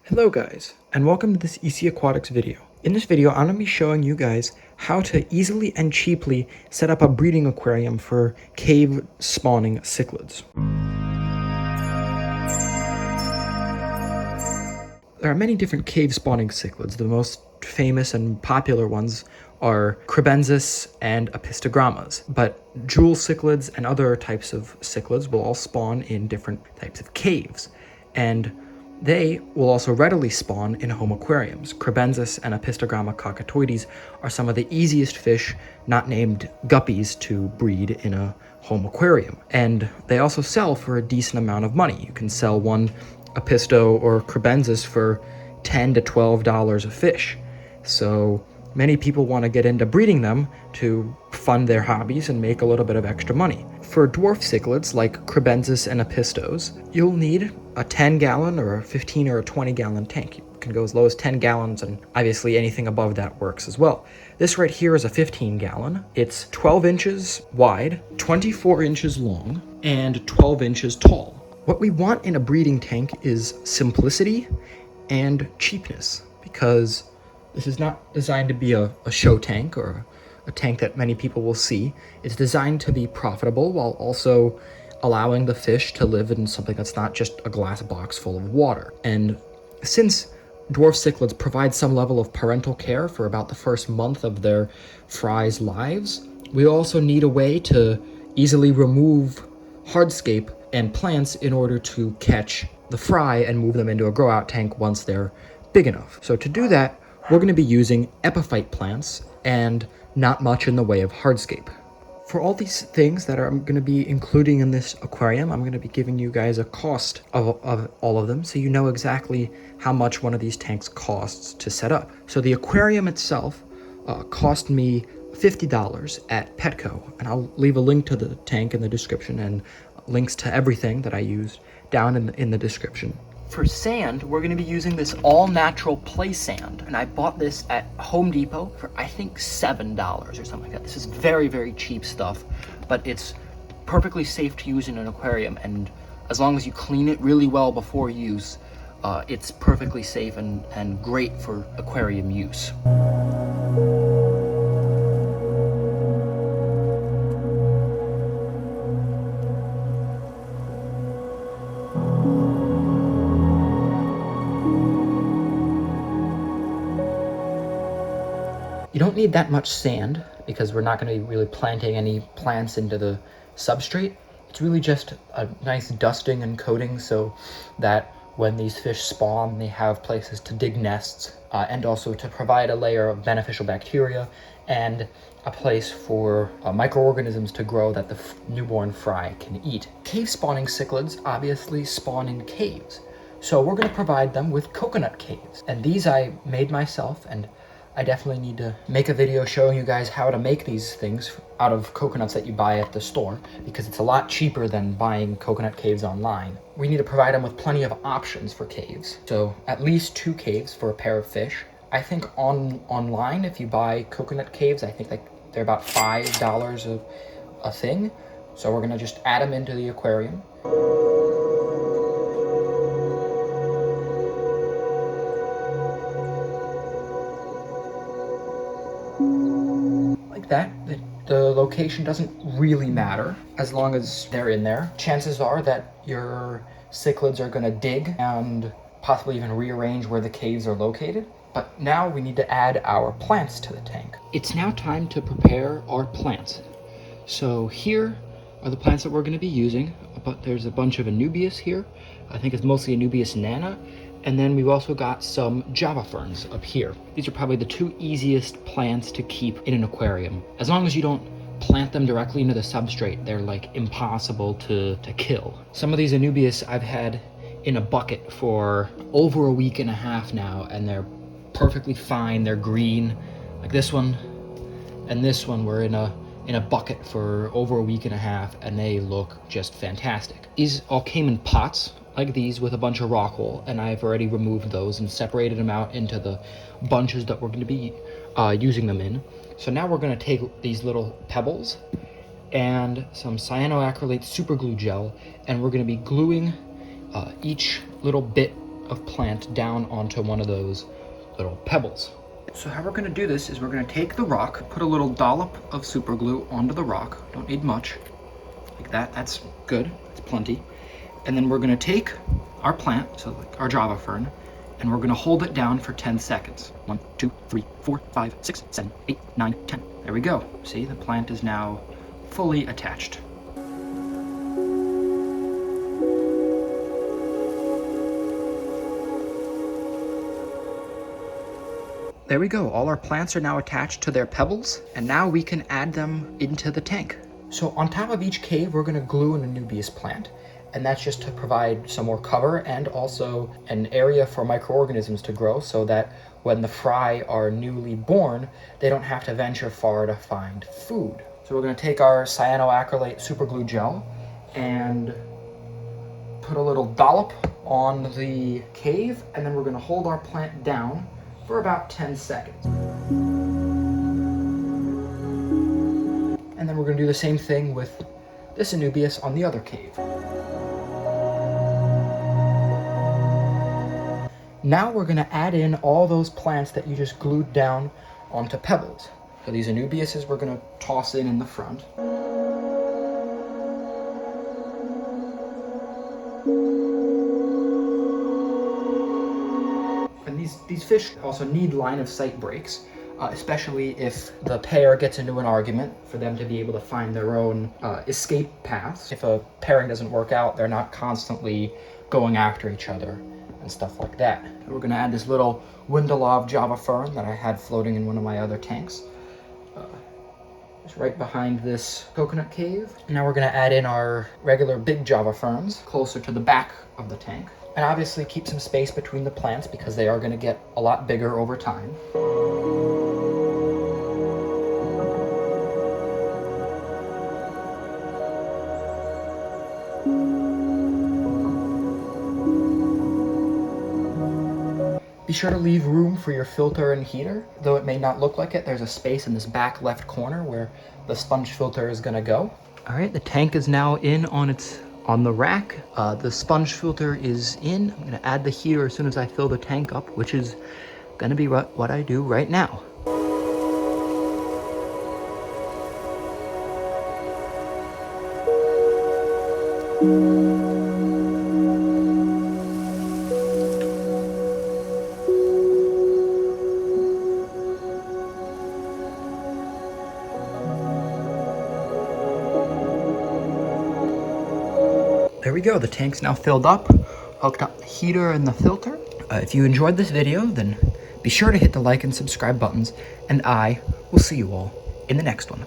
Hello guys, and welcome to this EC Aquatics video. In this video, I'm going to be showing you guys how to easily and cheaply set up a breeding aquarium for cave spawning cichlids. There are many different cave spawning cichlids. The most famous and popular ones are Kribensis and Apistogrammas, but jewel cichlids and other types of cichlids will all spawn in different types of caves, and they will also readily spawn in home aquariums. Kribensis and Apistogramma cockatoides are some of the easiest fish not named guppies to breed in a home aquarium, and they also sell for a decent amount of money. You can sell one Apisto or Kribensis for $10 to $12 a fish. So many people want to get into breeding them to fund their hobbies and make a little bit of extra money. For dwarf cichlids like Kribensis and Apistos, you'll need a 10-gallon or a 15 or a 20-gallon tank. You can go as low as 10 gallons, and obviously anything above that works as well. This right here is a 15-gallon. It's 12 inches wide, 24 inches long, and 12 inches tall. What we want in a breeding tank is simplicity and cheapness, because this is not designed to be a show tank or a tank that many people will see. It's designed to be profitable while also allowing the fish to live in something that's not just a glass box full of water. And since dwarf cichlids provide some level of parental care for about the first month of their fry's lives, we also need a way to easily remove hardscape and plants in order to catch the fry and move them into a grow out tank once they're big enough. So to do that, we're going to be using epiphyte plants and not much in the way of hardscape. For all these things that I'm going to be including in this aquarium, I'm going to be giving you guys a cost of all of them, so you know exactly how much one of these tanks costs to set up. So the aquarium itself cost me $50 at Petco, and I'll leave a link to the tank in the description and links to everything that I used down in the description. For sand, we're going to be using this all-natural play sand, and I bought this at Home Depot for I think $7 or something like that. This is very, very cheap stuff, but it's perfectly safe to use in an aquarium, and as long as you clean it really well before use, it's perfectly safe and great for aquarium use. You don't need that much sand because we're not going to be really planting any plants into the substrate. It's really just a nice dusting and coating so that when these fish spawn, they have places to dig nests, and also to provide a layer of beneficial bacteria and a place for microorganisms to grow that the newborn fry can eat. Cave spawning cichlids obviously spawn in caves, so we're going to provide them with coconut caves. And these I made myself, and I definitely need to make a video showing you guys how to make these things out of coconuts that you buy at the store, because it's a lot cheaper than buying coconut caves online. We need to provide them with plenty of options for caves. So at least 2 caves for a pair of fish. I think online, if you buy coconut caves, I think they're about $5 a thing. So we're gonna just add them into the aquarium. Like that. The location doesn't really matter as long as they're in there. Chances are that your cichlids are gonna dig and possibly even rearrange where the caves are located. But now we need to add our plants to the tank. It's now time to prepare our plants. So here are the plants that we're gonna be using, but there's a bunch of Anubias here. I think it's mostly Anubias Nana. And then we've also got some Java ferns up here. These are probably the 2 easiest plants to keep in an aquarium. As long as you don't plant them directly into the substrate, they're like impossible to kill. Some of these Anubias I've had in a bucket for over a week and a half now, and they're perfectly fine. They're green, like this one and this one were in a bucket for over a week and a half, and they look just fantastic. These all came in pots like these with a bunch of rock wool, and I've already removed those and separated them out into the bunches that we're going to be using them in. So now we're going to take these little pebbles and some cyanoacrylate superglue gel, and we're going to be gluing each little bit of plant down onto one of those little pebbles. So how we're gonna do this is we're gonna take the rock, put a little dollop of super glue onto the rock. Don't need much, like that, that's good, that's plenty. And then we're gonna take our plant, so like our Java fern, and we're gonna hold it down for 10 seconds. 1, 2, 3, 4, 5, 6, 7, 8, 9, 10. There we go. See, the plant is now fully attached. There we go, all our plants are now attached to their pebbles, and now we can add them into the tank. So on top of each cave, we're gonna glue an Anubias plant, and that's just to provide some more cover and also an area for microorganisms to grow so that when the fry are newly born, they don't have to venture far to find food. So we're gonna take our cyanoacrylate superglue gel and put a little dollop on the cave, and then we're gonna hold our plant down for about 10 seconds. And then we're gonna do the same thing with this Anubias on the other cave. Now we're gonna add in all those plants that you just glued down onto pebbles. So these Anubiases we're gonna toss in the front. These fish also need line of sight breaks, especially if the pair gets into an argument, for them to be able to find their own escape paths. If a pairing doesn't work out, they're not constantly going after each other and stuff like that. We're gonna add this little Windelov Java fern that I had floating in one of my other tanks. Just right behind this coconut cave. Now we're gonna add in our regular big Java ferns closer to the back of the tank. And obviously keep some space between the plants because they are going to get a lot bigger over time. Be sure to leave room for your filter and heater. Though it may not look like it, there's a space in this back left corner where the sponge filter is going to go. All right, the tank is now in on the rack. The sponge filter is in. I'm gonna add the heater as soon as I fill the tank up, which is gonna be what I do right now. There we go, the tank's now filled up, hooked up the heater and the filter. If you enjoyed this video, then be sure to hit the like and subscribe buttons, and I will see you all in the next one.